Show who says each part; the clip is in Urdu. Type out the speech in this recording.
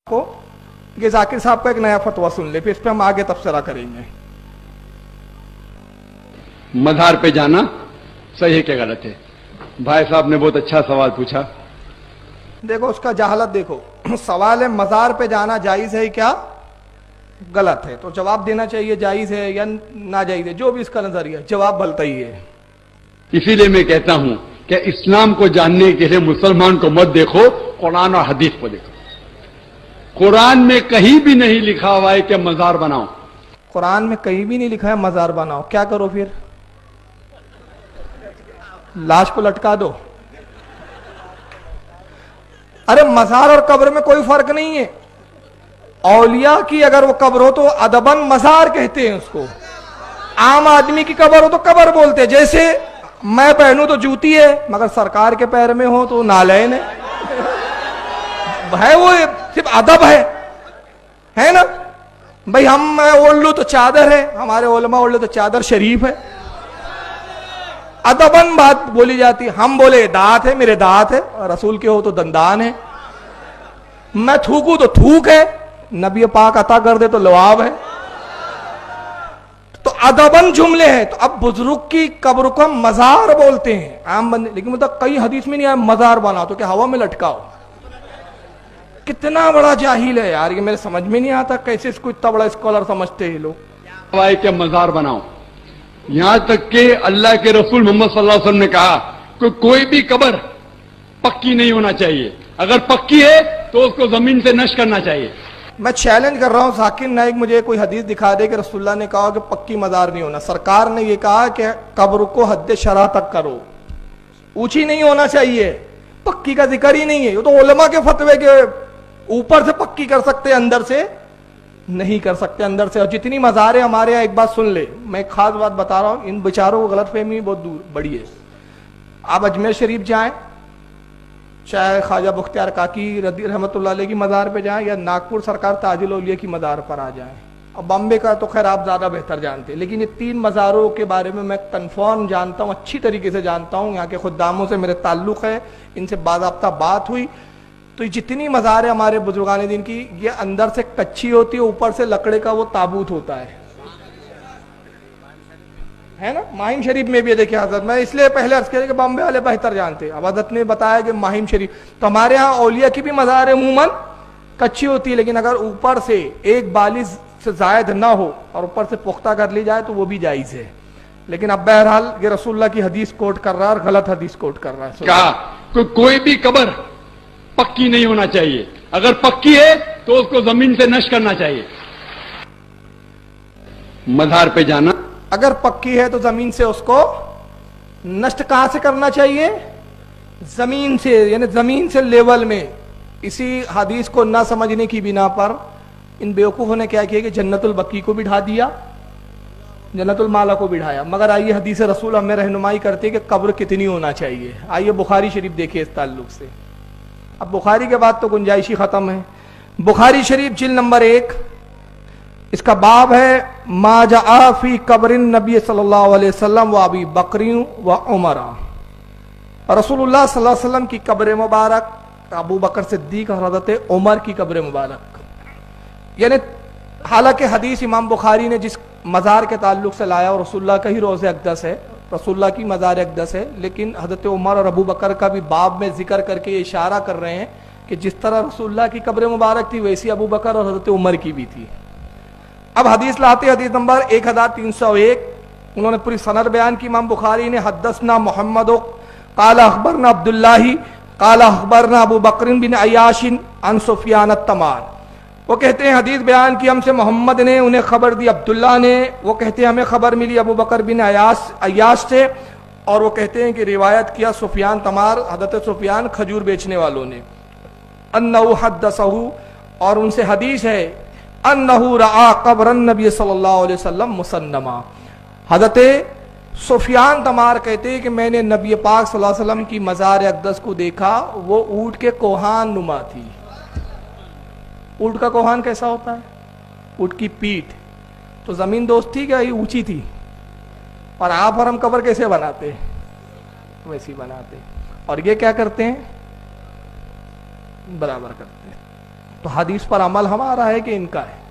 Speaker 1: کو کہ ذاکر صاحب کا ایک نیا فتویٰ سن لے، پھر اس پہ ہم آگے تبصرہ کریں گے۔
Speaker 2: مزار پہ جانا صحیح ہے کہ غلط ہے؟ بھائی صاحب نے بہت اچھا سوال پوچھا۔
Speaker 1: دیکھو اس کا جہالت دیکھو، سوال ہے مزار پہ جانا جائز ہے کیا غلط ہے، تو جواب دینا چاہیے جائز ہے یا ناجائز ہے، جو بھی اس کا نظریہ، جواب بھلتا ہی ہے۔
Speaker 2: اسی لیے میں کہتا ہوں کہ اسلام کو جاننے کے لیے مسلمان کو مت دیکھو، قرآن اور حدیث کو دیکھو۔ قرآن میں کہیں بھی نہیں لکھا ہوا ہے کہ مزار بناؤ۔
Speaker 1: قرآن میں کہیں بھی نہیں لکھا ہے مزار بناؤ، کیا کرو پھر؟ لاش کو لٹکا دو۔ ارے مزار اور قبر میں کوئی فرق نہیں ہے، اولیاء کی اگر وہ قبر ہو تو ادباً مزار کہتے ہیں اس کو، عام آدمی کی قبر ہو تو قبر بولتے ہیں، جیسے میں پہنوں تو جوتی ہے مگر سرکار کے پیر میں ہو تو نالین ہے، وہ صرف ادب ہے نا بھائی، ہم اوڑھ لوں تو چادر ہے، ہمارے علماء اوڑھ لوں تو چادر شریف ہے، ادباً بات بولی جاتی ہے۔ ہم بولے دانت ہے، میرے دانت ہے، رسول کے ہو تو دندان ہے، میں تھوکوں تو تھوک ہے، نبی پاک عطا کر دے تو لعاب ہے، تو ادباً جملے ہیں۔ تو اب بزرگ کی قبر کو ہم مزار بولتے ہیں عام بندے، لیکن مطلب کئی حدیث میں نہیں آیا مزار بنا تو کہ ہوا میں لٹکاؤ۔ کتنا بڑا جاہل ہے یار، یہ میرے سمجھ میں نہیں آتا کیسے اس کو اتنا بڑا اسکالر سمجھتے ہیں لوگ۔
Speaker 2: کہ مزار بناؤ، یہاں تک کہ اللہ کے رسول محمد صلی اللہ علیہ وسلم نے کہا کہ کوئی بھی قبر پکی نہیں ہونا چاہیے، اگر پکی ہے تو اس کو زمین سے نشر کرنا چاہیے۔
Speaker 1: میں چیلنج کر رہا ہوں ذاکر نائک مجھے کوئی حدیث دکھا دے کہ رسول اللہ نے کہا کہ پکی مزار نہیں ہونا، سرکار نے یہ کہا کہ قبر کو حد شرح تک کرو، اونچی نہیں ہونا چاہیے، پکی کا ذکر ہی نہیں ہے۔ یہ تو علماء کے فتوے کے اوپر سے پکی کر سکتے، اندر سے نہیں کر سکتے، اندر سے۔ اور جتنی مزاریں ہمارے یہاں، ایک بات سن لے، میں ایک خاص بات بتا رہا ہوں، ان بیچاروں کو غلط فہمی بہت دور بڑی ہے۔ آپ اجمیر شریف جائیں، چاہے خواجہ بختیار کاکی رحمۃ اللہ علیہ کی مزار پہ جائیں یا ناگپور سرکار تاج الاولیاء کی مزار پر آ جائیں، اور بامبے کا تو خیر آپ زیادہ بہتر جانتے ہیں، لیکن یہ تین مزاروں کے بارے میں کنفرم جانتا ہوں، اچھی طریقے سے جانتا ہوں، یہاں کے خداموں سے میرے تعلق ہے، ان سے باضابطہ بات ہوئی۔ تو جتنی مزاریں ہمارے بزرگان دین کی، یہ اندر سے کچی ہوتی ہے، اوپر سے لکڑے کا وہ تابوت ہوتا ہے نا۔ ماہم شریف میں بھی دیکھیں حضرت، میں اس لیے پہلے عرض کیا کہ بامبے والے بہتر جانتے، اب حضرت نے بتایا کہ ماہم شریف، تو ہمارے ہاں اولیاء کی بھی مزار عموماً کچی ہوتی ہے، لیکن اگر اوپر سے ایک بالیز سے زائد نہ ہو اور اوپر سے پختہ کر لی جائے تو وہ بھی جائز ہے۔ لیکن اب بہرحال یہ رسول اللہ کی حدیث کوٹ کر رہا ہے اور غلط حدیث کوٹ کر رہا ہے۔
Speaker 2: کہا کہ کوئی بھی قبر پکی نہیں ہونا چاہیے، اگر پکی ہے تو اس کو زمین سے نشر کرنا چاہیے۔ مزار پہ جانا
Speaker 1: اگر پکی ہے تو زمین سے اس کو نشٹ کہاں سے کرنا چاہیے؟ زمین سے، یعنی زمین سے لیول میں۔ اسی حدیث کو نہ سمجھنے کی بنا پر ان بیوقوفوں نے کیا کیا کہ جنت البقیع کو بٹھا دیا، جنت المالا کو بٹھایا۔ مگر آئیے حدیث رسول ہمیں رہنمائی کرتی ہے کہ قبر کتنی ہونا چاہیے۔ آئیے بخاری شریف دیکھیے اس تعلق سے۔ اب بخاری کے بعد تو گنجائش ہی ختم ہے۔ بخاری شریف جلد نمبر 1، اس کا باب ہے ما جاء فی قبر النبی صلی اللہ علیہ وسلم و ابی بکر و عمر۔ رسول اللہ صلی اللہ علیہ وسلم کی قبر مبارک، ابو بکر صدیق اور حضرت عمر کی قبر مبارک، یعنی حالانکہ حدیث امام بخاری نے جس مزار کے تعلق سے لایا اور رسول اللہ کا ہی روضہ اقدس ہے، رسول اللہ کی مزار اقدس ہے، لیکن حضرت عمر اور ابو بکر کا بھی باب میں ذکر کر کے یہ اشارہ کر رہے ہیں کہ جس طرح رسول اللہ کی قبر مبارک تھی ویسی ابو بکر اور حضرت عمر کی بھی تھی۔ اب حدیث لاتے، حدیث نمبر 1301، انہوں نے پوری سند بیان کی امام بخاری نے۔ حدثنا محمد قال اخبرنا عبداللہ قال اخبرنا ابو بکر بن عیاش عن سفیان التمار، وہ کہتے ہیں حدیث بیان کی ہم سے محمد نے، انہیں خبر دی عبداللہ نے، وہ کہتے ہیں ہمیں خبر ملی ابو بکر بن عیاش سے، اور وہ کہتے ہیں کہ روایت کیا سفیان تمار، حضرت سفیان کھجور بیچنے والوں نے، انہ حدثہ، اور ان سے حدیث ہے انہ رعا قبر النبی صلی اللہ علیہ وسلم مسنما، حضرت سفیان تمار کہتے ہیں کہ میں نے نبی پاک صلی اللہ علیہ وسلم کی مزار اقدس کو دیکھا، وہ اونٹ کے کوہان نما تھی۔ اونٹ کا کوہان کیسا ہوتا ہے؟ اونٹ کی پیٹھ تو زمین دوست تھی کیا، یہ اونچی تھی، اور آپ اور ہم قبر کیسے بناتے ہیں؟ ویسی بناتے، اور یہ کیا کرتے ہیں؟ برابر کرتے ہیں۔ تو حدیث پر عمل ہمارا ہے کہ ان کا ہے؟